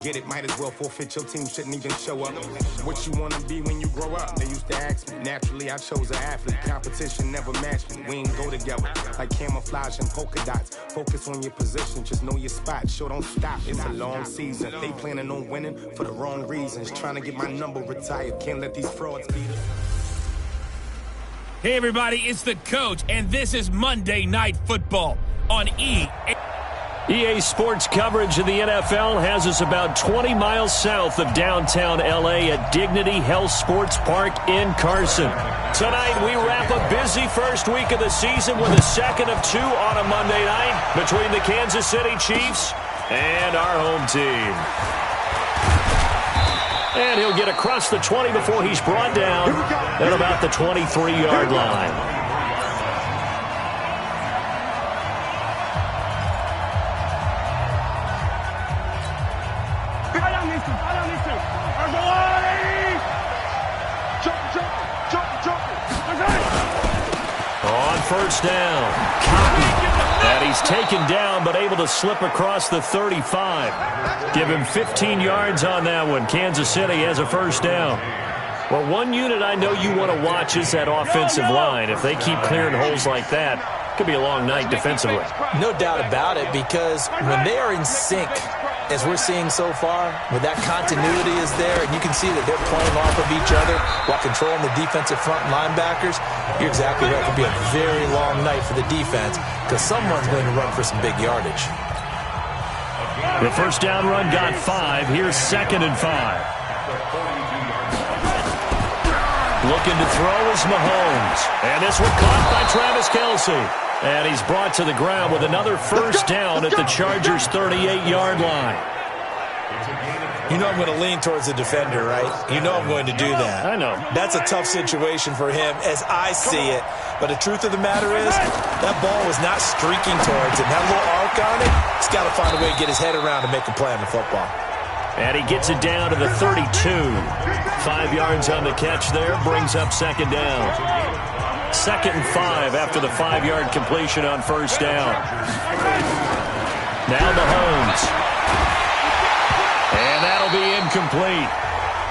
Get it, might as well forfeit. Your team shouldn't even show up. What you want to be when you grow up? They used to ask me. Naturally, I chose an athlete. Competition never matched me. We ain't go together like camouflage and polka dots. Focus on your position, just know your spot. Sure, don't stop. It's a long season. They planning on winning for the wrong reasons. Trying to get my number retired. Can't let these frauds beat us. Hey, everybody, it's the coach, and this is Monday Night Football on EA Sports coverage of the NFL has us about 20 miles south of downtown L.A. at Dignity Health Sports Park in Carson. Tonight, we wrap a busy first week of the season with a second of two on a Monday night between the Kansas City Chiefs and our home team. And he'll get across the 20 before he's brought down at about the 23-yard line. First down. And he's taken down, but able to slip across the 35. Give him 15 yards on that one. Kansas City has a first down. Well, one unit I know you want to watch is that offensive line. If they keep clearing holes like that, it could be a long night defensively. No doubt about it, because when they are in sync, as we're seeing so far, when that continuity is there, and you can see that they're playing off of each other while controlling the defensive front linebackers, you're exactly right. It could be a very long night for the defense because someone's going to run for some big yardage. The first down run got 5. Here's 2nd and 5. Looking to throw is Mahomes. And this one caught by Travis Kelce. And he's brought to the ground with another first down at the Chargers' 38-yard line. You know I'm going to lean towards the defender, right? You know I'm going to do that. I know. That's a tough situation for him as I see it. But the truth of the matter is, that ball was not streaking towards him. That little arc on it, he's got to find a way to get his head around and make a play on the football. And he gets it down to the 32. 5 yards on the catch there, brings up second down. 2nd and 5 after the 5-yard completion on first down. Now Mahomes. And that'll be incomplete.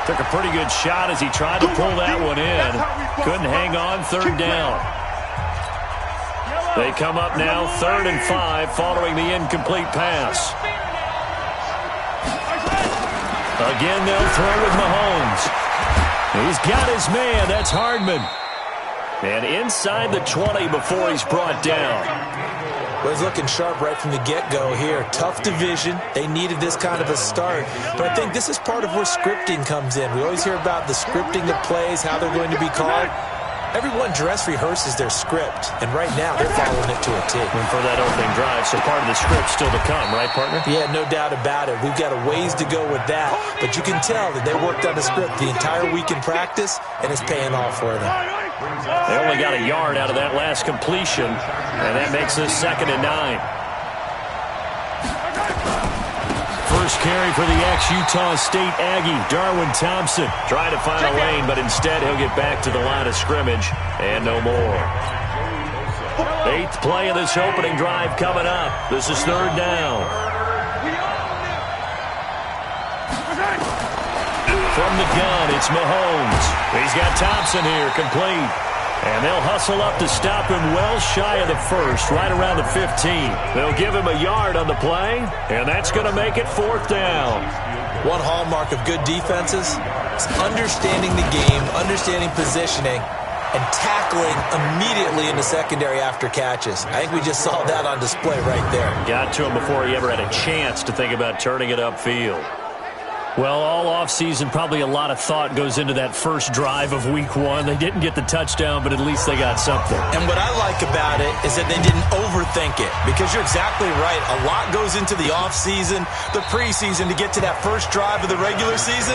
Took a pretty good shot as he tried to pull that one in. Couldn't hang on, third down. They come up now, 3rd and 5 following the incomplete pass. Again, they'll throw with Mahomes. He's got his man. That's Hardman. And inside the 20 before he's brought down. Well, he's looking sharp right from the get-go here. Tough division. They needed this kind of a start. But I think this is part of where scripting comes in. We always hear about the scripting of plays, how they're going to be called. Everyone dress rehearses their script, and right now they're following it to a T. And for that opening drive, so part of the script still to come, right, partner? Yeah, no doubt about it. We've got a ways to go with that, but you can tell that they worked on the script the entire week in practice, and it's paying off for them. They only got a yard out of that last completion, and that makes this 2nd and 9. First carry for the ex-Utah State Aggie, Darwin Thompson. Trying to find a lane, but instead he'll get back to the line of scrimmage, and no more. 8th play of this opening drive coming up. This is 3rd down. From the gun, it's Mahomes. He's got Thompson here, complete. And they'll hustle up to stop him well shy of the first, right around the 15. They'll give him a yard on the play, and that's going to make it 4th down. One hallmark of good defenses is understanding the game, understanding positioning, and tackling immediately in the secondary after catches. I think we just saw that on display right there. Got to him before he ever had a chance to think about turning it upfield. Well, all offseason, probably a lot of thought goes into that first drive of Week 1. They didn't get the touchdown, but at least they got something. And what I like about it is that they didn't overthink it, because you're exactly right. A lot goes into the offseason, the preseason, to get to that first drive of the regular season.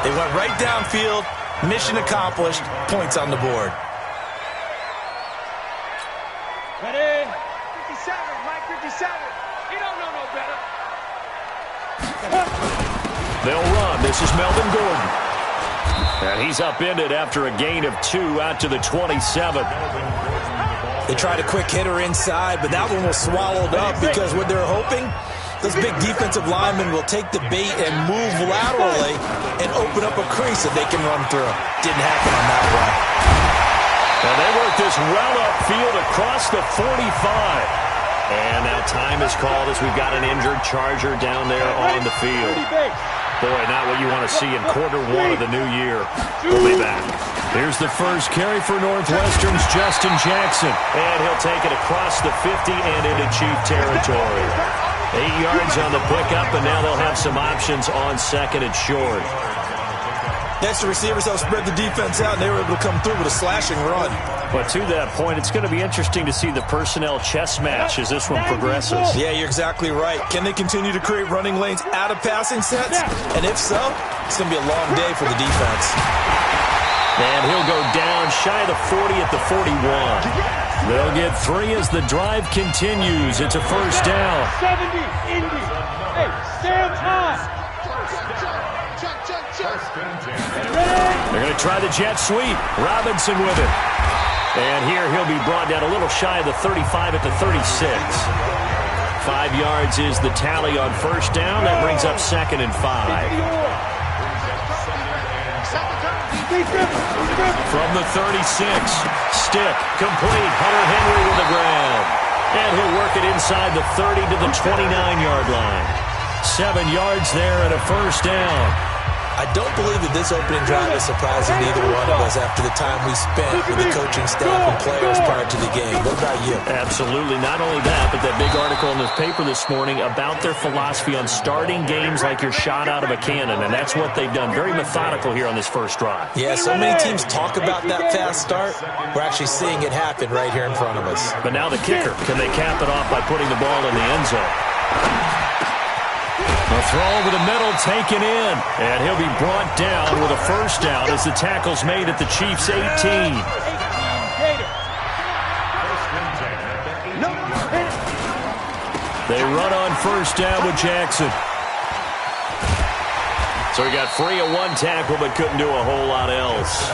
They went right downfield, mission accomplished, points on the board. Ready? 57, Mike 57. You don't know no better. They'll run. This is Melvin Gordon. And he's upended after a gain of 2 out to the 27. They tried a quick hitter inside, but that one was swallowed up because what they're hoping Those big defensive linemen will take the bait and move laterally and open up a crease that they can run through. Didn't happen on that one. And they work this well upfield across the 45. And now time is called as we've got an injured Charger down there on the field. Boy, not what you want to see in quarter one of the new year. We'll be back. Here's the first carry for Northwestern's Justin Jackson. And he'll take it across the 50 and into Chief territory. 8 yards on the pickup, and now they'll have some options on second and short. Next, the receivers helped spread the defense out, and they were able to come through with a slashing run. But to that point, it's going to be interesting to see the personnel chess match as this one progresses. Yeah, you're exactly right. Can they continue to create running lanes out of passing sets? And if so, it's going to be a long day for the defense. And he'll go down shy of the 40 at the 41. They'll get 3 as the drive continues. It's a first down. 70, Indy. Hey, stand high. They're going to try the jet sweep. Robinson with it. And here he'll be brought down a little shy of the 35 at the 36. 5 yards is the tally on first down. That brings up second and 5. From the 36, stick, complete. Hunter Henry with the ground. And he'll work it inside the 30 to the 29-yard line. 7 yards there and a first down. I don't believe that this opening drive is surprising to either one of us after the time we spent with the coaching staff and players prior to the game. What about you? Absolutely. Not only that, but that big article in the paper this morning about their philosophy on starting games like you're shot out of a cannon, and that's what they've done. Very methodical here on this first drive. Yeah, so many teams talk about that fast start. We're actually seeing it happen right here in front of us. But now the kicker. Can they cap it off by putting the ball in the end zone? The throw over the middle taken in. And he'll be brought down with a first down as the tackle's made at the Chiefs' 18. They run on first down with Jackson. So he got free of one tackle but couldn't do a whole lot else.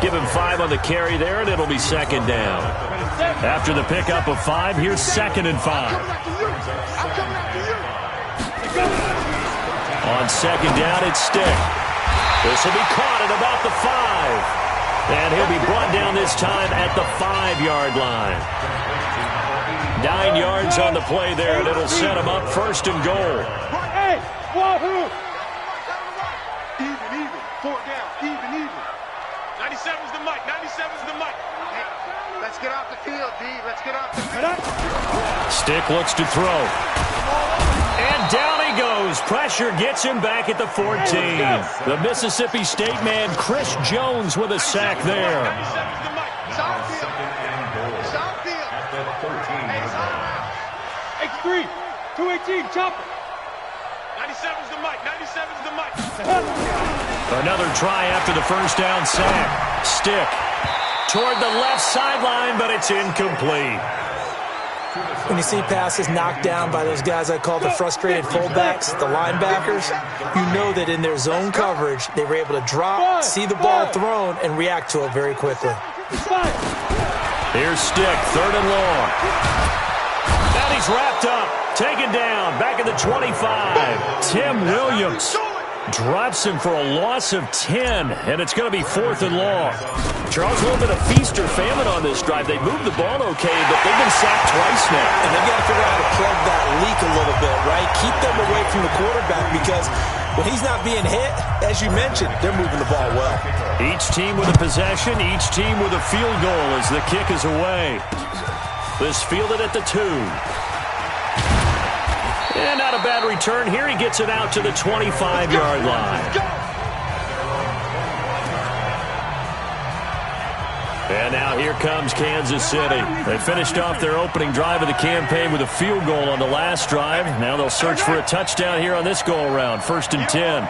Give him 5 on the carry there, and it'll be second down. After the pickup of 5, here's second and 5. On second down, it's Stick. This will be caught at about the 5. And he'll be brought down this time at the 5-yard line. 9 yards on the play there, and it'll set him up first and goal. Hey, wahoo! Even. 4 down, even. 97's the mic, 97's the mic. Hey, let's get off the field, D. Let's get off the field. Stick looks to throw. And down he goes. Pressure gets him back at the 14. The Mississippi State man, Chris Jones, with a sack there. X3, 218, chopper. 97's the mic, 97's the mic. Another try after the first down sack. Stick toward the left sideline, but it's incomplete. When you see passes knocked down by those guys I call the frustrated fullbacks, the linebackers, you know that in their zone coverage, they were able to drop, see the ball thrown, and react to it very quickly. Here's Stick, third and long. And he's wrapped up, taken down, back at the 25. Tim Williams drops him for a loss of 10, and it's going to be 4th and long. Charles, a little bit of feast or famine on this drive. They moved the ball okay, but they've been sacked twice now. And they've got to figure out how to plug that leak a little bit, right? Keep them away from the quarterback because when he's not being hit, as you mentioned, they're moving the ball well. Each team with a possession, each team with a field goal as the kick is away. This fielded at the 2. And not a bad return here. He gets it out to the 25-yard line. And now here comes Kansas City. They finished off their opening drive of the campaign with a field goal on the last drive. Now they'll search for a touchdown here on this go-around. 1st and 10.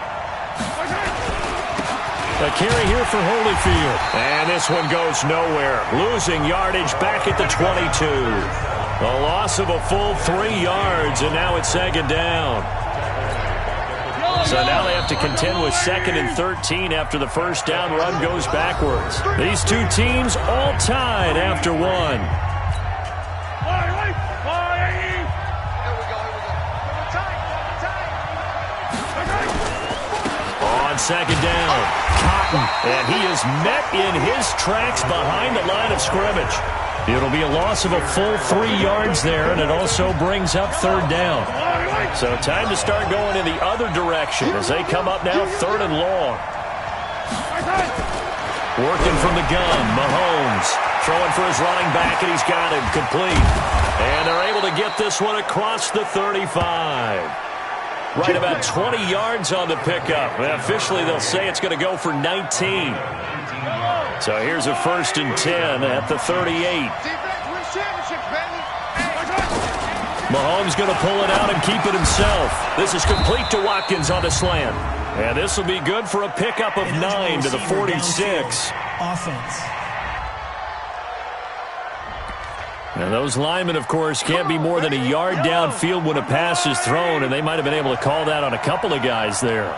A carry here for Holyfield. And this one goes nowhere. Losing yardage back at the 22. A loss of a full 3 yards, and now it's second down. So now they have to contend with 2nd and 13 after the first down run goes backwards. These two teams all tied after 1. on second down. Cotton, and he is met in his tracks behind the line of scrimmage. It'll be a loss of a full 3 yards there, and it also brings up third down. So time to start going in the other direction as they come up now third and long. Working from the gun, Mahomes throwing for his running back, and he's got him complete. And they're able to get this one across the 35. Right about 20 yards on the pickup. And officially, they'll say it's going to go for 19. So here's a 1st and 10 at the 38. Mahomes going to pull it out and keep it himself. This is complete to Watkins on the slant. And this will be good for a pickup of 9 to the 46. Offense. And those linemen, of course, can't be more than a yard downfield when a pass is thrown, and they might have been able to call that on a couple of guys there.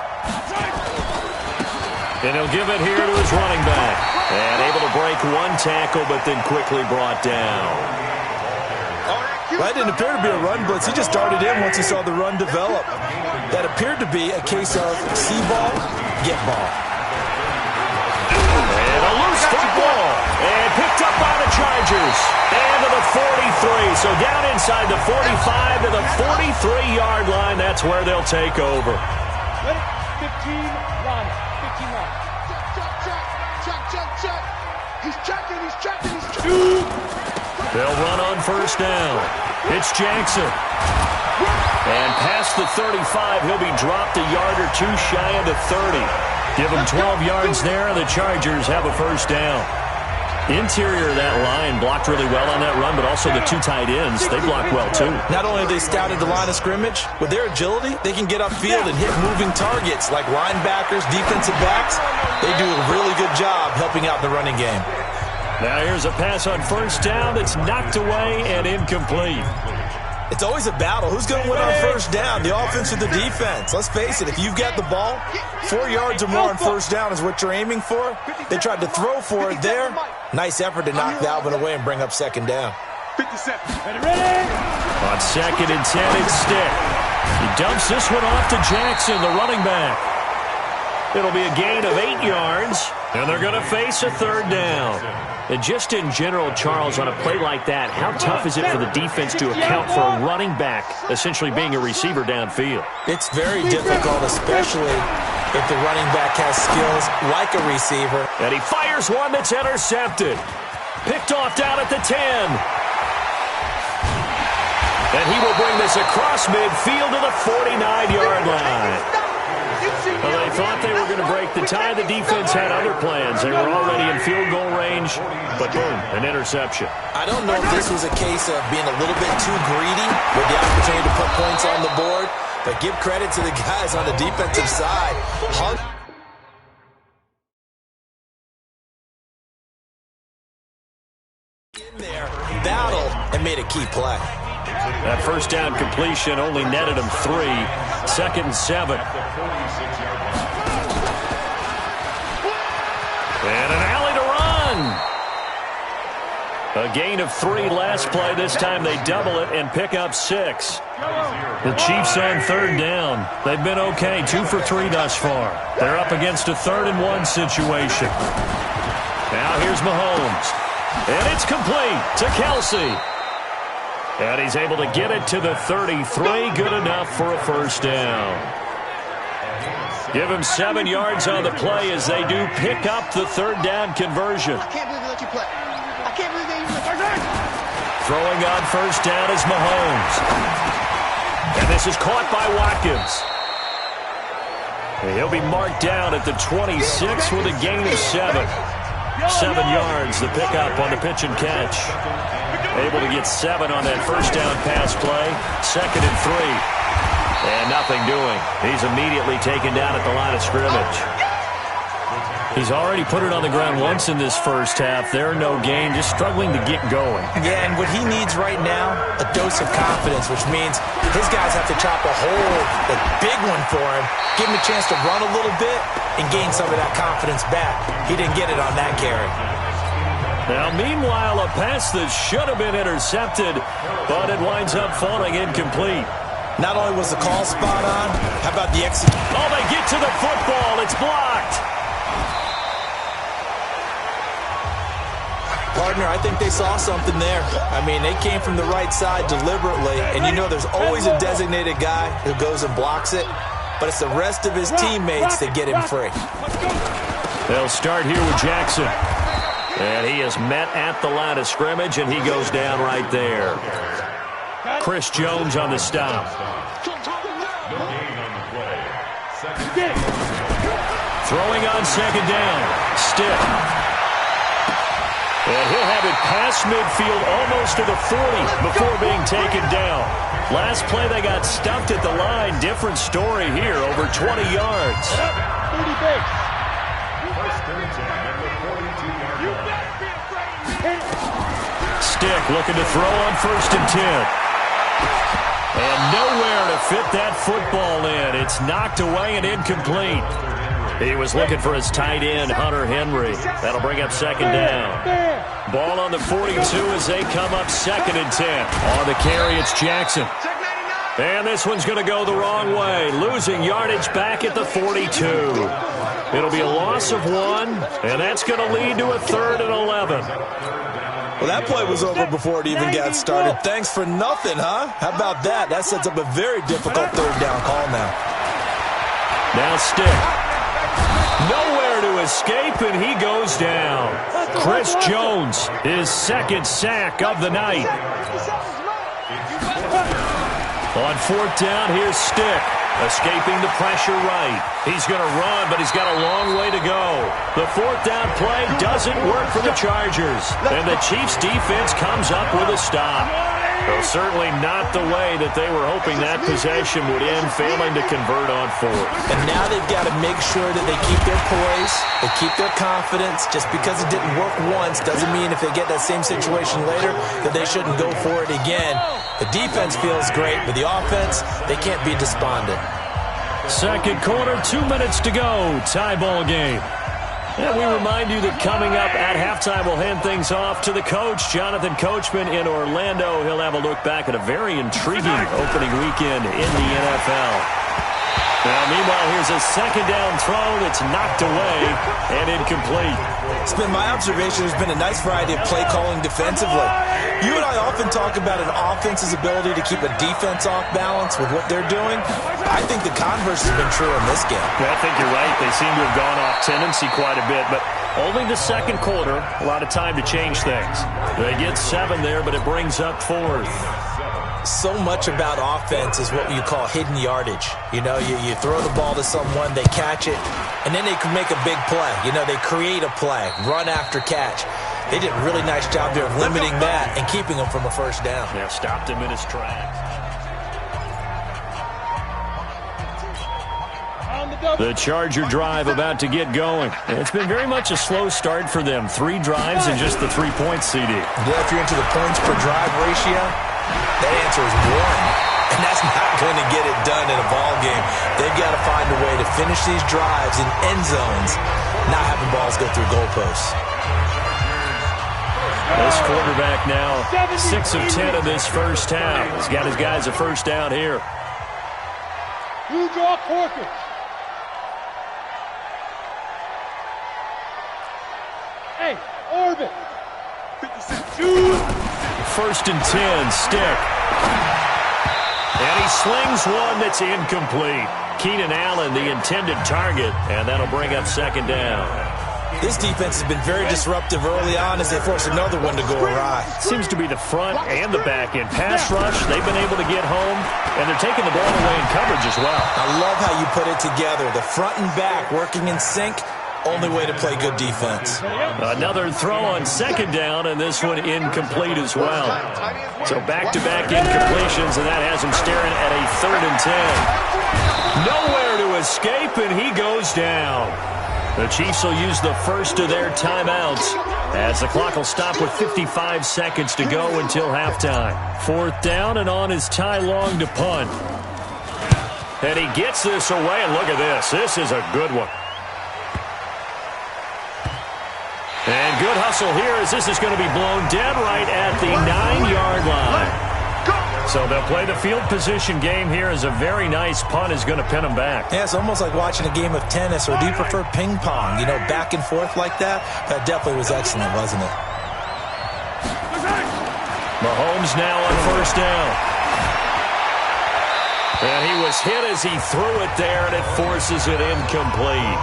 And he'll give it here to his running back. And able to break one tackle, but then quickly brought down. That didn't appear to be a run blitz. He just darted in once he saw the run develop. That appeared to be a case of see ball, get ball. And a loose football. And picked up by the Chargers. And to the 43. So down inside the 45 to the 43-yard line. That's where they'll take over. 15, run. 15, run. Check. He's checking. They'll run on first down. It's Jackson. And past the 35, he'll be dropped a yard or two shy of the 30. Give him 12 yards there, and the Chargers have a first down. Interior of that line blocked really well on that run, but also the 2 tight ends, they blocked well too. Not only have they scouted the line of scrimmage, with their agility, they can get upfield and hit moving targets like linebackers, defensive backs. They do a really good job helping out the running game. Now here's a pass on first down that's knocked away and incomplete. It's always a battle. Who's going to win on first down, the offense or the defense? Let's face it, if you've got the ball, 4 yards or more on first down is what you're aiming for. They tried to throw for it there. Nice effort to knock that one away and bring up second down. 57. On second and 10, it's Stick. He dumps this one off to Jackson, the running back. It'll be a gain of 8 yards, and they're going to face a third down. And just in general, Charles, on a play like that, how tough is it for the defense to account for a running back essentially being a receiver downfield? It's very difficult, especially if the running back has skills like a receiver. And he fires one that's intercepted. Picked off down at the 10. And he will bring this across midfield to the 49-yard line. Well, they thought they were going to break the tie. The defense had other plans. They were already in field goal range, but boom, an interception. I don't know if this was a case of being a little bit too greedy with the opportunity to put points on the board, but give credit to the guys on the defensive side. Hung in there, battled, and made a key play. That first down completion only netted him 3. 2nd and 7. And an alley to run. A gain of 3 last play. This time they double it and pick up 6. The Chiefs on third down. They've been okay. 2 for 3 thus far. They're up against a 3rd and 1 situation. Now here's Mahomes. And it's complete to Kelsey. And he's able to get it to the 33. Good enough for a first down. Give him 7 yards on the play as they do pick up the third down conversion. I can't believe they let you play. I can't believe they let you play. Throwing on first down is Mahomes. And this is caught by Watkins. And he'll be marked down at the 26 with a gain of 7. 7 yards, the pickup on the pitch and catch. Able to get 7 on that first down pass play. 2nd and 3. And nothing doing. He's immediately taken down at the line of scrimmage. He's already put it on the ground once in this first half. They're no gain, just struggling to get going. Yeah, and what he needs right now, a dose of confidence, which means his guys have to chop a hole, a big one for him, give him a chance to run a little bit, and gain some of that confidence back. He didn't get it on that carry. Now, meanwhile, a pass that should have been intercepted, but it winds up falling incomplete. Not only was the call spot on, how about the execution? Oh, they get to the football. it's blocked. Partner, I think they saw something there. I mean, they came from the right side deliberately, and you know there's always a designated guy who goes and blocks it, but it's the rest of his teammates that get him free. They'll start here with Jackson. And he is met at the line of scrimmage, and he goes down right there. Chris Jones on the stop. Throwing on second down. Stick. And he'll have it past midfield almost to the 40 before being taken down. Last play they got stuffed at the line. Different story here, over 20 yards. 30 base. Stick looking to throw on 1st and 10. And nowhere to fit that football in. It's knocked away and incomplete. He was looking for his tight end, Hunter Henry. That'll bring up second down. Ball on the 42 as they come up 2nd and 10. On the carry, it's Jackson. And this one's going to go the wrong way. Losing yardage back at the 42. It'll be a loss of 1, and that's going to lead to a 3rd and 11. Well, that play was over before it even got started. Thanks for nothing, huh? How about that? That sets up a very difficult 3rd down call now. Now Stick. Nowhere to escape, and he goes down. Chris Jones, his 2nd sack of the night. On 4th down, here's Stick. Escaping the pressure right. He's going to run, but he's got a long way to go. The 4th down play doesn't work for the Chargers. And the Chiefs defense comes up with a stop. Well, certainly not the way that they were hoping that possession would end, failing to convert on 4th. And now they've got to make sure that they keep their poise, they keep their confidence. Just because it didn't work once doesn't mean if they get that same situation later that they shouldn't go for it again. The defense feels great, but the offense, they can't be despondent. Second quarter, 2 minutes to go. Tie ball game. And we remind you that coming up at halftime, we'll hand things off to the coach, Jonathan Coachman in Orlando. He'll have a look back at a very intriguing opening weekend in the NFL. Now, meanwhile, here's a 2nd down throw that's knocked away and incomplete. It's been my observation there's been a nice variety of play calling defensively. You and I often talk about an offense's ability to keep a defense off balance with what they're doing. I think the converse has been true in this game. I think you're right. They seem to have gone off tendency quite a bit, but only the 2nd quarter, a lot of time to change things. They get 7 there, but it brings up 4th. So much about offense is what you call hidden yardage. You know, you throw the ball to someone, they catch it, and then they can make a big play. You know, they create a play, run after catch. They did a really nice job there of limiting that and keeping him from a 1st down. Yeah, stopped him in his tracks. The Charger drive about to get going. It's been very much a slow start for them. 3 drives and just the 3-point CD. Yeah, if you're into the points per drive ratio, that answer is 1. And that's not going to get it done in a ball game. They've got to find a way to finish these drives in end zones, not having balls go through goalposts. This quarterback now 6 of 10 in this first half. He's got his guys a 1st down here. You draw Corkers. Hey, orbit. 1st and 10, Stick. And he slings one that's incomplete. Keenan Allen, the intended target, and that'll bring up 2nd down. This defense has been very disruptive early on as they force another one to go awry. Seems to be the front and the back end. Pass rush, they've been able to get home, and they're taking the ball away in coverage as well. I love how you put it together. The front and back working in sync. Only way to play good defense. Another throw on 2nd down, and this one incomplete as well. So back-to-back incompletions, and that has him staring at a 3rd and 10. Nowhere to escape, and he goes down. The Chiefs will use the first of their timeouts as the clock will stop with 55 seconds to go until halftime. 4th down, and on is Ty Long to punt. And he gets this away, and look at this. This is a good one. And good hustle here as this is going to be blown dead right at the 9-yard line. So they'll play the field position game here as a very nice punt is going to pin them back. Yeah, it's almost like watching a game of tennis, or do you prefer ping pong? You know, back and forth like that? That definitely was excellent, wasn't it? Mahomes now on first down. And he was hit as he threw it there, and it forces it incomplete.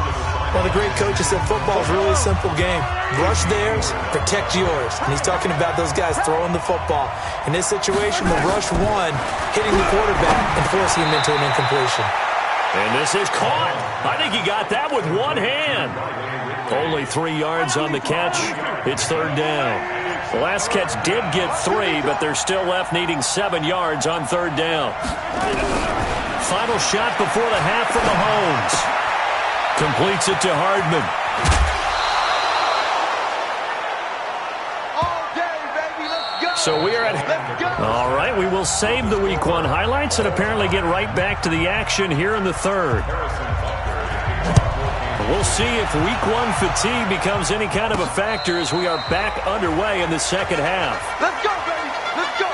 Well, the great coach has said football is really a simple game. Rush theirs, protect yours. And he's talking about those guys throwing the football. In this situation, the rush one, hitting the quarterback and forcing him into an incompletion. And this is caught. I think he got that with one hand. Only 3 yards on the catch. It's third down. The last catch did get 3, but they're still left needing 7 yards on third down. Final shot before the half from Mahomes. Completes it to Hardman. So we are at... All right, we will save the Week 1 highlights and apparently get right back to the action here in the third. We'll see if Week 1 fatigue becomes any kind of a factor as we are back underway in the second half. Let's go, baby! Let's go!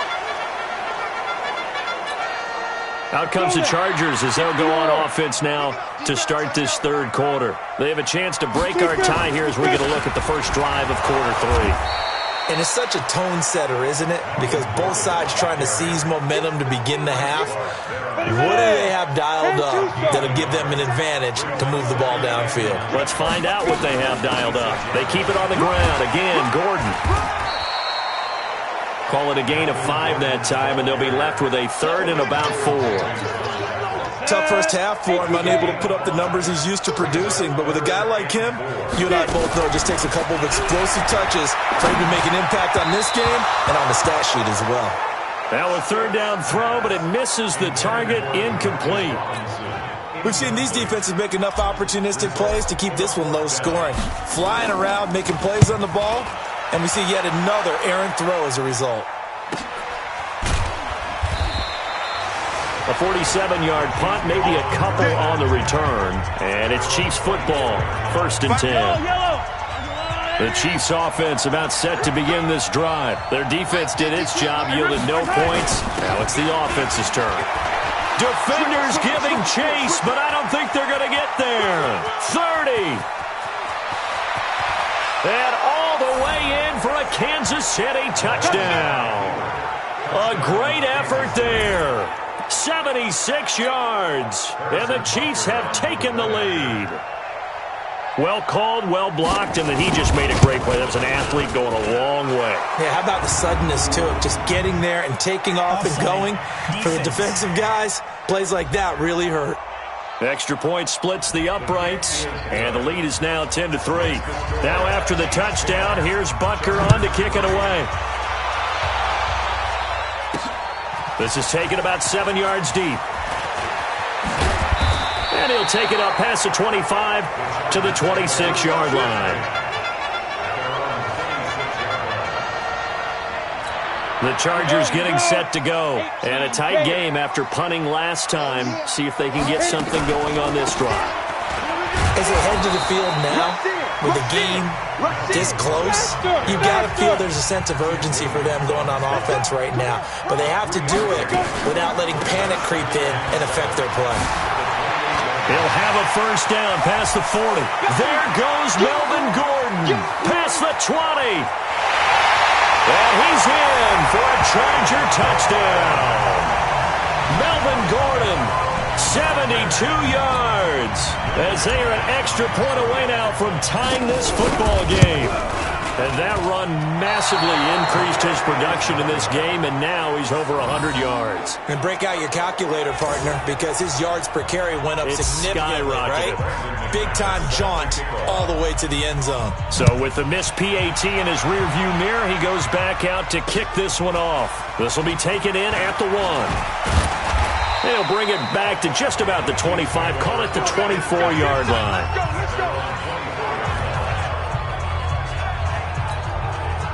Out comes the Chargers as they'll go on offense now to start this third quarter. They have a chance to break our tie here as we get a look at the first drive of quarter 3. And it's such a tone setter, isn't it? Because both sides trying to seize momentum to begin the half. What do they have dialed up that'll give them an advantage to move the ball downfield? Let's find out what they have dialed up. They keep it on the ground. Again, Gordon. Call it a gain of 5 that time, and they'll be left with a third and about 4. Tough first half for him, unable to put up the numbers he's used to producing. But with a guy like him, you and I both know it just takes a couple of explosive touches for him to make an impact on this game and on the stat sheet as well. Now a third down throw, but it misses the target, incomplete. We've seen these defenses make enough opportunistic plays to keep this one low scoring. Flying around, making plays on the ball, and we see yet another errant throw as a result. A 47-yard punt, maybe a couple on the return. And it's Chiefs football, 1st and 10. The Chiefs offense about set to begin this drive. Their defense did its job, yielded no points. Now it's the offense's turn. Defenders giving chase, but I don't think they're going to get there. 30. And all the way in for a Kansas City touchdown. A great effort there. 76 yards. And the Chiefs have taken the lead. Well called, well blocked, and then he just made a great play. That was an athlete going a long way. Yeah, how about the suddenness to it? Just getting there and taking off and going. For the defensive guys, plays like that really hurt. Extra point splits the uprights, and the lead is now 10-3. Now after the touchdown, here's Butker on to kick it away. This is taken about 7 yards deep. And he'll take it up past the 25 to the 26-yard line. The Chargers getting set to go. And a tight game after punting last time. See if they can get something going on this drive. As they head to the field now, with the game this close, you've got to feel there's a sense of urgency for them going on offense right now. But they have to do it without letting panic creep in and affect their play. He'll have a first down past the 40. There goes Melvin Gordon past the 20. And he's in for a Charger touchdown. Melvin Gordon, 72 yards, as they are an extra point away now from tying this football game. And that run massively increased his production in this game, and now he's over 100 yards. And break out your calculator, partner, because his yards per carry went up significantly, right? Big-time jaunt all the way to the end zone. So with the missed PAT in his rearview mirror, he goes back out to kick this one off. This will be taken in at the 1. They'll bring it back to just about the 25, call it the 24-yard line.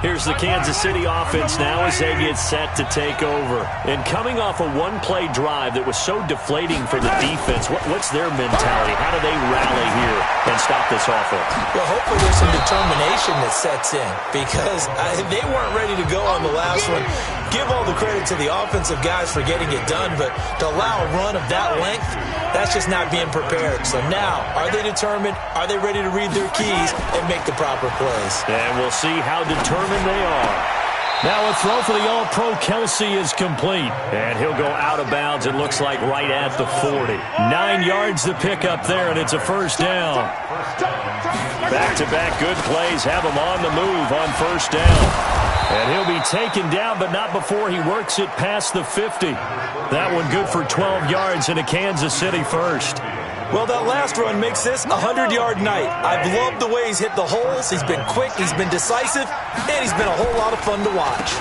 Here's the Kansas City offense now as they get set to take over. And coming off a one-play drive that was so deflating for the defense, what's their mentality? How do they rally here and stop this offense. Well, hopefully there's some determination that sets in because they weren't ready to go on the last one. Give all the credit to the offensive guys for getting it done, but to allow a run of that length, that's just not being prepared. So now, are they determined? Are they ready to read their keys and make the proper plays? And we'll see how determined they are. Now a throw for the All-Pro Kelsey is complete. And he'll go out of bounds, it looks like, right at the 40. 9 yards to pick up there, and it's a first down. Back-to-back good plays have him on the move on first down. And he'll be taken down, but not before he works it past the 50. That one good for 12 yards and a Kansas City first. Well, that last run makes this a 100-yard night. I've loved the way he's hit the holes. He's been quick, he's been decisive, and he's been a whole lot of fun to watch.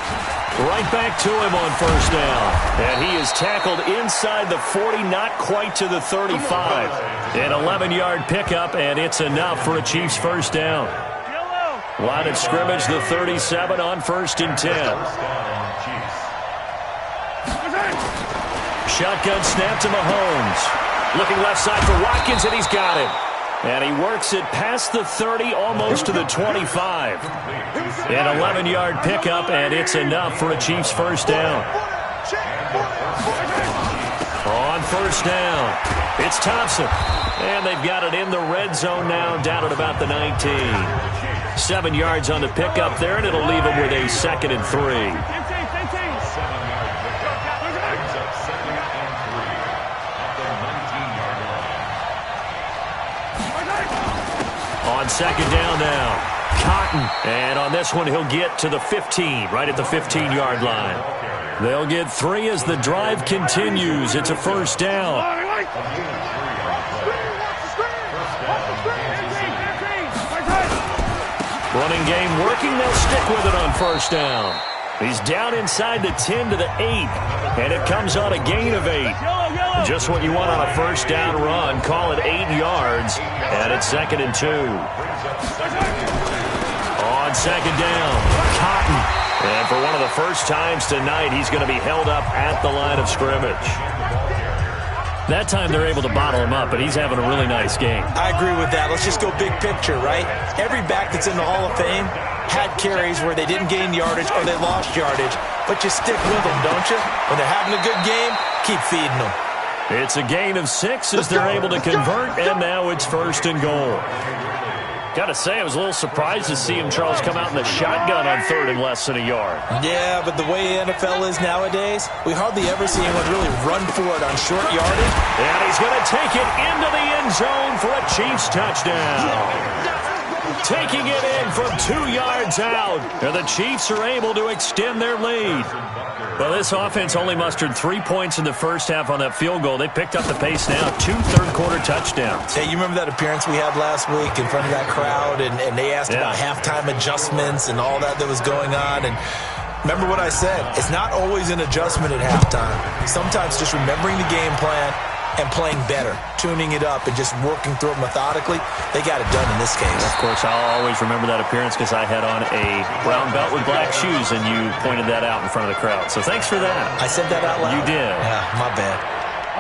Right back to him on first down. And he is tackled inside the 40, not quite to the 35. An 11-yard pickup, and it's enough for a Chiefs first down. Line of scrimmage, the 37 on 1st and 10. Shotgun snap to Mahomes. Looking left side for Watkins, and he's got him. And he works it past the 30, almost to the 25. An 11-yard pickup, and it's enough for a Chiefs first down. On first down, it's Thompson. And they've got it in the red zone now, down at about the 19. 7 yards on the pickup there, and it'll leave him with a 2nd and 3. On second down now, Cotton. And on this one, he'll get to the 15, right at the 15-yard line. They'll get 3 as the drive continues. It's a first down. Running game working. They'll stick with it on first down. He's down inside the 10 to the 8, and it comes on a gain of 8. Just what you want on a first down run. Call it 8 yards, and it's 2nd and 2. On second down, Cotton. And for one of the first times tonight, he's going to be held up at the line of scrimmage. That time they're able to bottle him up, but he's having a really nice game. I agree with that. Let's just go big picture, right? Every back that's in the Hall of Fame had carries where they didn't gain yardage or they lost yardage, but you stick with them, don't you? When they're having a good game, keep feeding them. It's a gain of 6 as they're able to convert, and now it's 1st and goal. Got to say, I was a little surprised to see him, Charles, come out in the shotgun on 3rd and less than a yard. Yeah, but the way the NFL is nowadays, we hardly ever see anyone really run for it on short yardage. And he's going to take it into the end zone for a Chiefs touchdown. Taking it in from 2 yards out, and the Chiefs are able to extend their lead. Well, this offense only mustered 3 points in the first half on that field goal. They picked up the pace now, 2 third-quarter touchdowns. Hey, you remember that appearance we had last week in front of that crowd, and they asked about halftime adjustments and all that was going on, and remember what I said, it's not always an adjustment at halftime. Sometimes just remembering the game plan and playing better, tuning it up, and just working through it methodically. They got it done in this case. Of course, I'll always remember that appearance because I had on a brown belt with black shoes, and you pointed that out in front of the crowd. So thanks for that. I said that out loud? You did. Yeah, my bad.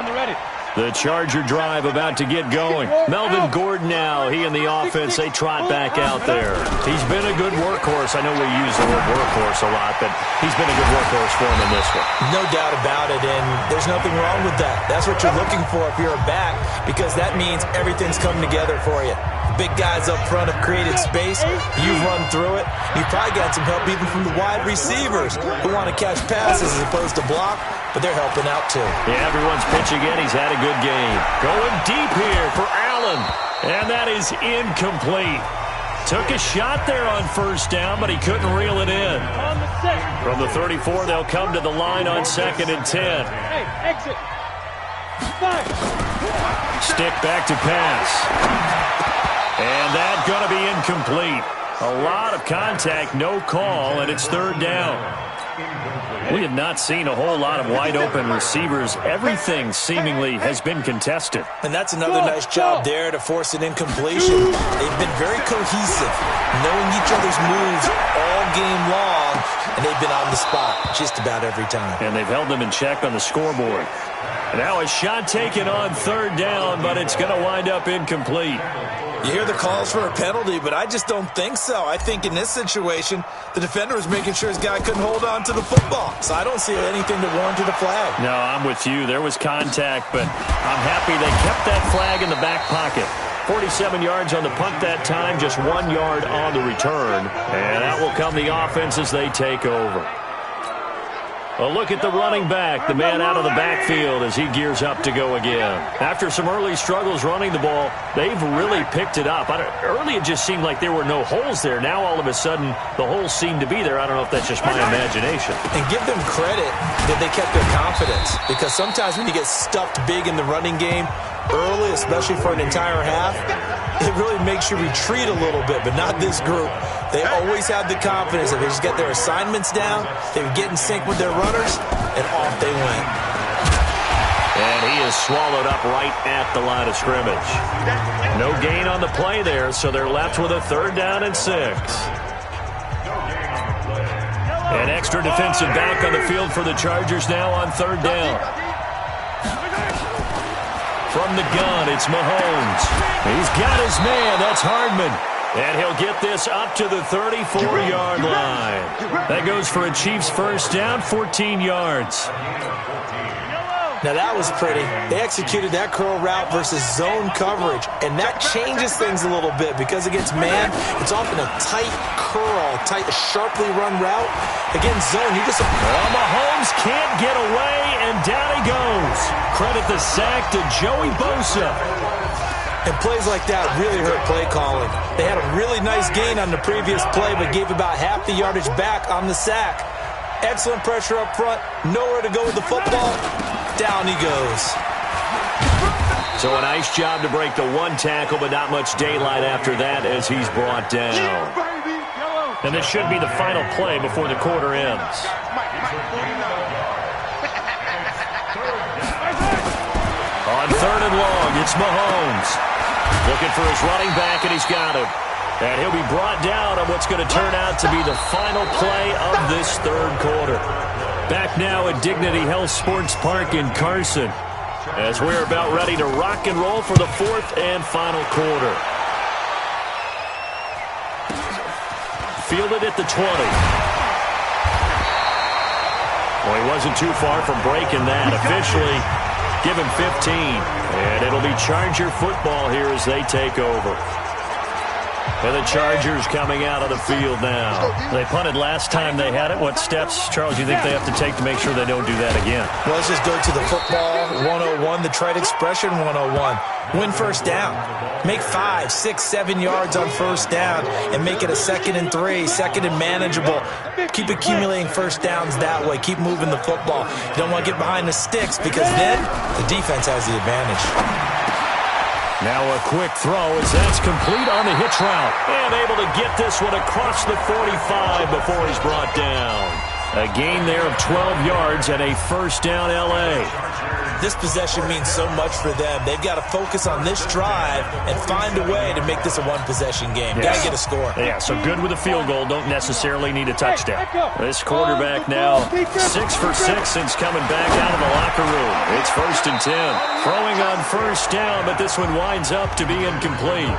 On the ready. The Charger drive about to get going. Melvin Gordon now, he and the offense, they trot back out there. He's been a good workhorse. I know we use the word workhorse a lot, but he's been a good workhorse for him in this one. No doubt about it, and there's nothing wrong with that. That's what you're looking for if you're a back, because that means everything's coming together for you. Big guys up front have created space. You've run through it. You've probably got some help even from the wide receivers who want to catch passes as opposed to block, but they're helping out too. Yeah, everyone's pitching in. He's had a good game. Going deep here for Allen, and that is incomplete. Took a shot there on first down, but he couldn't reel it in. From the 34, they'll come to the line on 2nd and 10. Hey, exit. Fire. Stick back to pass. And that's going to be incomplete. A lot of contact, no call, and it's 3rd down. We have not seen a whole lot of wide-open receivers. Everything seemingly has been contested. And that's another nice job there to force an incompletion. They've been very cohesive, knowing each other's moves all game long, and they've been on the spot just about every time. And they've held them in check on the scoreboard. Now a shot taken on third down, but it's going to wind up incomplete. You hear the calls for a penalty, but I just don't think so. I think in this situation, the defender was making sure his guy couldn't hold on to the football. So I don't see anything to warrant a flag. No, I'm with you. There was contact, but I'm happy they kept that flag in the back pocket. 47 yards on the punt that time, just 1 yard on the return. And that will come the offense as they take over. A look at the running back, the man out of the backfield as he gears up to go again. After some early struggles running the ball, they've really picked it up. Early it just seemed like there were no holes there. Now all of a sudden the holes seem to be there. I don't know if that's just my imagination. And give them credit that they kept their confidence, because sometimes when you get stuffed big in the running game early, especially for an entire half, it really makes you retreat a little bit, but not this group. They always had the confidence that they just get their assignments down, they would get in sync with their runners, and off they went. And he is swallowed up right at the line of scrimmage. No gain on the play there, so they're left with a 3rd down and 6. An extra defensive back on the field for the Chargers now on 3rd down. From the gun, it's Mahomes. He's got his man. That's Hardman. And he'll get this up to the 34-yard line. That goes for a Chiefs 1st down, 14 yards. Now that was pretty. They executed that curl route versus zone coverage, and that changes things a little bit because against man, it's often a tight curl, sharply run route. Against zone, you just... Well, Mahomes can't get away, and down he goes. Credit the sack to Joey Bosa. And plays like that really hurt play calling. They had a really nice gain on the previous play, but gave about half the yardage back on the sack. Excellent pressure up front, nowhere to go with the football. Down he goes. So a nice job to break the 1 tackle, but not much daylight after that as he's brought down. And this should be the final play before the quarter ends. On 3rd and long, it's Mahomes. Looking for his running back, and he's got him. And he'll be brought down on what's going to turn out to be the final play of this 3rd quarter. Back now at Dignity Health Sports Park in Carson, as we're about ready to rock and roll for the 4th and final quarter. Fielded at the 20. Well, he wasn't too far from breaking that. Officially, give him 15. And it'll be Charger football here as they take over. And the Chargers coming out of the field now. They punted last time they had it. What steps, Charles, you think they have to take to make sure they don't do that again? Well, let's just go to the football 101, the trite expression 101. Win 1st down. Make 5, 6, 7 yards on 1st down and make it a 2nd and 3, 2nd and manageable. Keep accumulating 1st downs that way. Keep moving the football. You don't want to get behind the sticks because then the defense has the advantage. Now a quick throw as that's complete on the hitch route. And able to get this one across the 45 before he's brought down. A gain there of 12 yards and a 1st down L.A. This possession means so much for them. They've got to focus on this drive and find a way to make this a 1-possession game. Got to get a score. Yeah, so good with a field goal. Don't necessarily need a touchdown. This quarterback now 6 for 6 since coming back out of the locker room. It's 1st and 10. Throwing on 1st down, but this one winds up to be incomplete.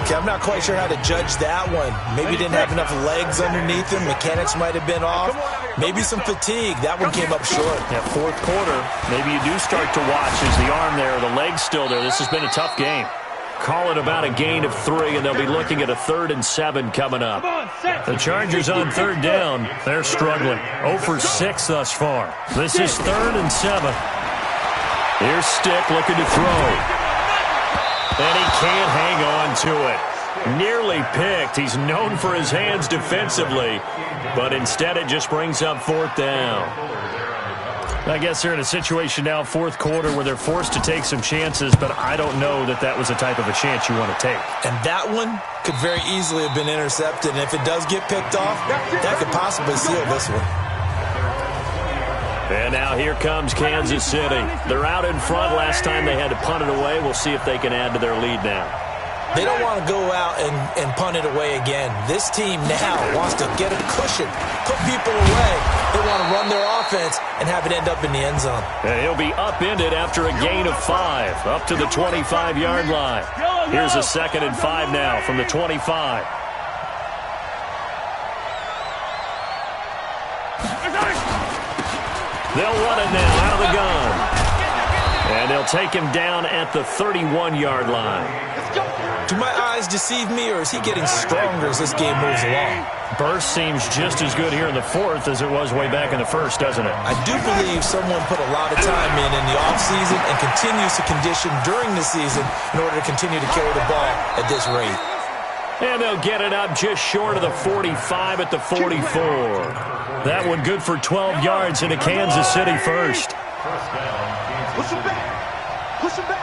Okay, I'm not quite sure how to judge that one. Maybe didn't have enough legs underneath him. Mechanics might have been off. Maybe some fatigue. That one came up short. Yeah, 4th quarter. Maybe you do start to watch. Is the arm there, the leg's still there? This has been a tough game. Call it about a gain of 3, and they'll be looking at a 3rd and 7 coming up. The Chargers on 3rd down. They're struggling. 0 for 6 thus far. This is 3rd and 7. Here's Stick looking to throw. And he can't hang on to it. Nearly picked. He's known for his hands defensively, but instead it just brings up 4th down. I guess they're in a situation now, 4th quarter, where they're forced to take some chances, but I don't know that that was the type of a chance you want to take. And that one could very easily have been intercepted, and if it does get picked off, that could possibly seal this one. And now here comes Kansas City. They're out in front. Last time they had to punt it away. We'll see if they can add to their lead now. They don't want to go out and punt it away again. This team now wants to get a cushion, put people away. They want to run their offense and have it end up in the end zone. And he'll be upended after a gain of 5, up to the 25-yard line. Here's a 2nd and 5 now from the 25. They'll run it now out of the gun. And they'll take him down at the 31-yard line. Do my eyes deceive me, or is he getting stronger as this game moves along? Burst seems just as good here in the 4th as it was way back in the 1st, doesn't it? I do believe someone put a lot of time in the offseason and continues to condition during the season in order to continue to carry the ball at this rate. And they'll get it up just short of the 45 at the 44. That one good for 12 yards into Kansas City first. Push him back. Push him back.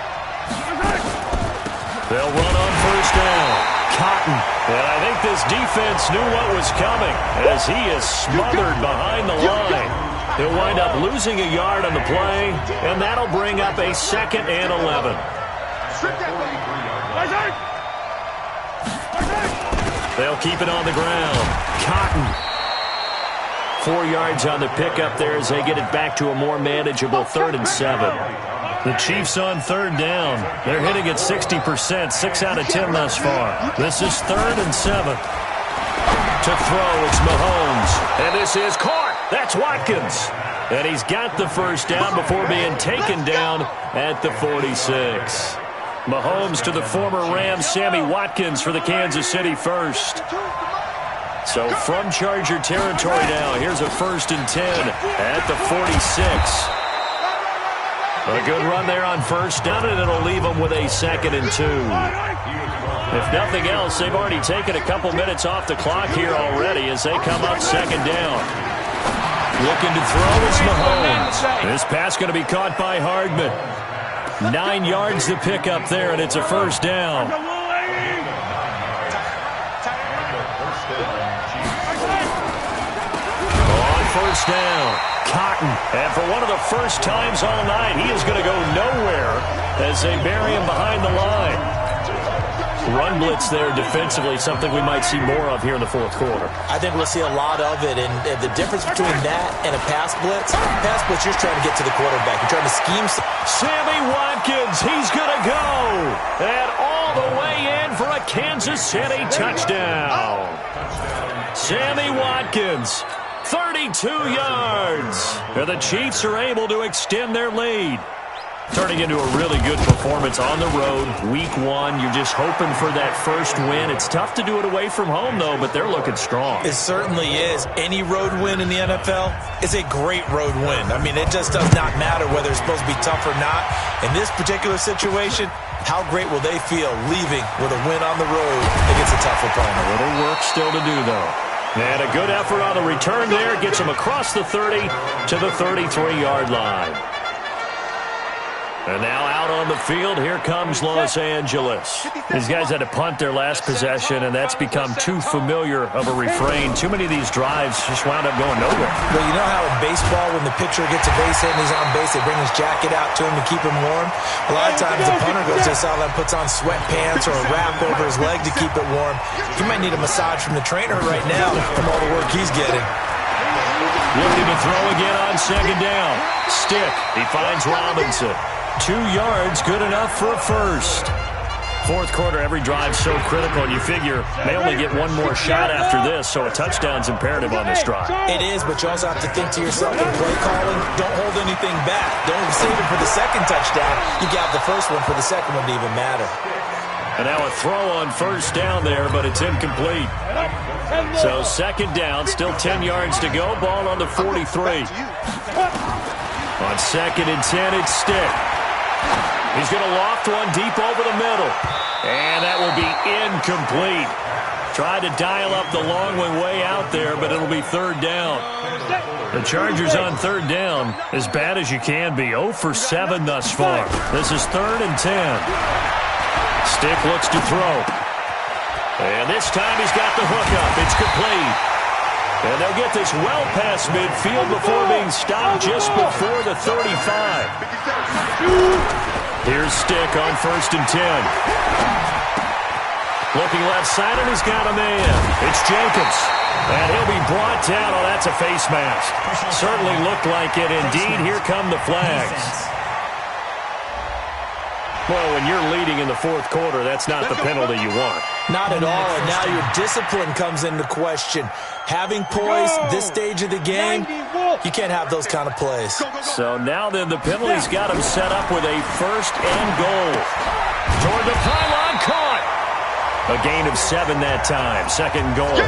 They'll run on first down. Cotton. And I think this defense knew what was coming as he is smothered behind the line. He'll wind up losing a yard on the play, and that'll bring up a 2nd and 11. They'll keep it on the ground. Cotton. 4 yards on the pickup there as they get it back to a more manageable 3rd and 7. The Chiefs on 3rd down. They're hitting at 60%, 6 out of 10 thus far. This is 3rd and 7. To throw, it's Mahomes. And this is caught. That's Watkins. And he's got the first down before being taken down at the 46. Mahomes to the former Rams, Sammy Watkins for the Kansas City first. So from Charger territory now, here's a 1st and 10 at the 46. A good run there on first down, and it'll leave them with a 2nd and 2. If nothing else, they've already taken a couple minutes off the clock here already as they come up 2nd down. Looking to throw is Mahomes. This pass going to be caught by Hardman. 9 yards to pick up there, and it's a first down. On first down, Cotton. And for one of the first times all night, he is going to go nowhere as they bury him behind the line. Run blitz there defensively, something we might see more of here in the 4th quarter. I think we'll see a lot of it, and the difference between that and a pass blitz, you're trying to get to the quarterback. You're trying to scheme. Sammy Watkins, he's going to go. And all the way in for a Kansas City touchdown. Sammy Watkins, 32 yards. And the Chiefs are able to extend their lead. Turning into a really good performance on the road, week 1. You're just hoping for that first win. It's tough to do it away from home, though, but they're looking strong. It certainly is. Any road win in the NFL is a great road win. I mean, it just does not matter whether it's supposed to be tough or not. In this particular situation, how great will they feel leaving with a win on the road against a tough opponent? A little work still to do, though. And a good effort on the return there. Gets them across the 30 to the 33-yard line. And now out on the field, here comes Los Angeles. These guys had to punt their last possession, and that's become too familiar of a refrain. Too many of these drives just wound up going nowhere. Well, you know how in baseball, when the pitcher gets a base hit and he's on base, they bring his jacket out to him to keep him warm? A lot of times the punter goes to the sideline, puts on sweatpants or a wrap over his leg to keep it warm. He might need a massage from the trainer right now from all the work he's getting. Looking to throw again on 2nd down. Stick. He finds Robinson. 2 yards, good enough for a first. 4th quarter, every drive so critical, and you figure they only get one more shot after this, so a touchdown's imperative on this drive. It is, but you also have to think to yourself in play calling, don't hold anything back. Don't save it for the 2nd touchdown. You got the first one for the 2nd one to even matter. And now a throw on first down there, but it's incomplete. So 2nd down, still 10 yards to go, ball on the 43. On 2nd and 10, it's Stick. He's going to loft one deep over the middle. And that will be incomplete. Tried to dial up the long one way out there, but it'll be 3rd down. The Chargers on 3rd down, as bad as you can be. 0 for 7 thus far. This is 3rd and 10. Stick looks to throw. And this time he's got the hook up. It's complete. And they'll get this well past midfield before being stopped just before the 35. Here's Stick on 1st and 10. Looking left side, and he's got a man. It's Jacobs. And he'll be brought down. Oh, that's a face mask. Certainly looked like it. Indeed, here come the flags. Well, when you're leading in the fourth quarter, that's not the penalty you want. Not at all, and now your discipline comes into question. Having poise this stage of the game, you can't have those kind of plays. So now then, the penalty's got him set up with a first and goal. Toward the pylon, caught. A gain of 7 that time, second goal.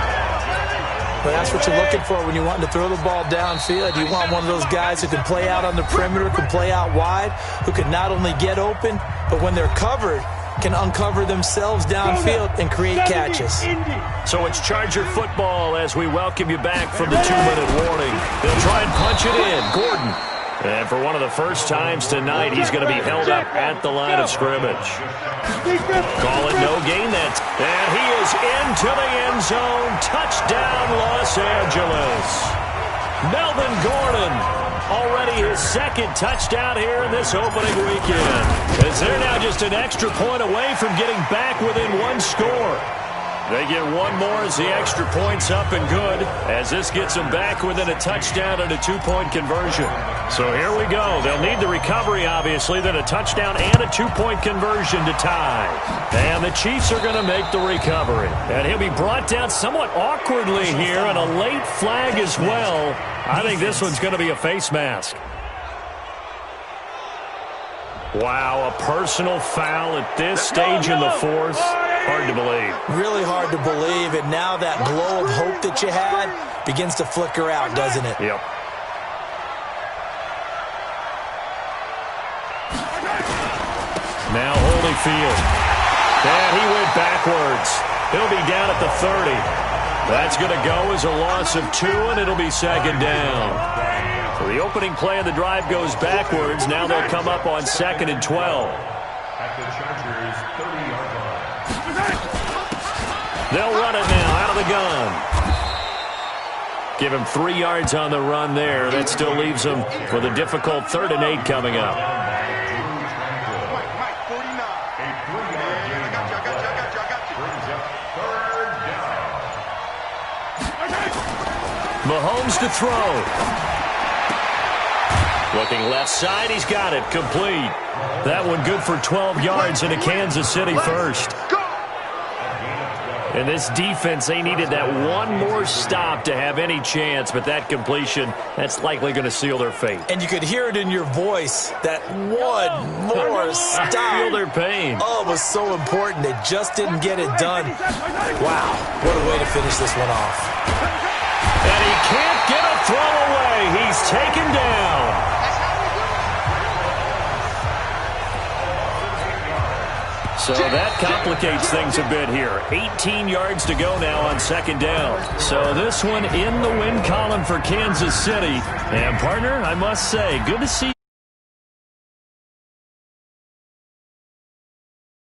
But that's what you're looking for when you want to throw the ball downfield. You want one of those guys who can play out on the perimeter, can play out wide, who can not only get open, but when they're covered, can uncover themselves downfield and create catches. So it's Charger football as we welcome you back from the 2-minute warning. They'll try and punch it in. Gordon. And for one of the first times tonight, he's going to be held up at the line of scrimmage. Call it no gain. And he is into the end zone. Touchdown, Los Angeles. Melvin Gordon, already his second touchdown here in this opening weekend. As they're now just an extra point away from getting back within one score. They get one more as the extra point's up and good, as this gets them back within a touchdown and a 2-point conversion. So here we go. They'll need the recovery, obviously, then a touchdown and a 2-point conversion to tie. And the Chiefs are going to make the recovery. And he'll be brought down somewhat awkwardly here, and a late flag as well. I think this one's going to be a face mask. Wow, a personal foul at this stage in the fourth. Hard to believe. Really hard to believe, and now that glow of hope that you had begins to flicker out, doesn't it? Yep. Now Holyfield. And he went backwards. He'll be down at the 30. That's going to go as a loss of 2, and it'll be second down. So the opening play of the drive goes backwards. Now they'll come up on 2nd and 12. At the Chargers' 30-yard line. They'll run it now out of the gun. Give him 3 yards on the run there. That still leaves him with a difficult 3rd and 8 coming up. Mahomes to throw. Looking left side, he's got it, complete. That one good for 12 yards and a Kansas City first. And this defense, they needed that one more stop to have any chance, but that completion, that's likely going to seal their fate. And you could hear it in your voice, that one more stop. Feel their pain. Oh, it was so important. They just didn't get it done. Wow, what a way to finish this one off. And he can't get a throw away. He's taken down. So that complicates things a bit here. 18 yards to go now on 2nd down. So this one in the win column for Kansas City. And, partner, I must say, good to see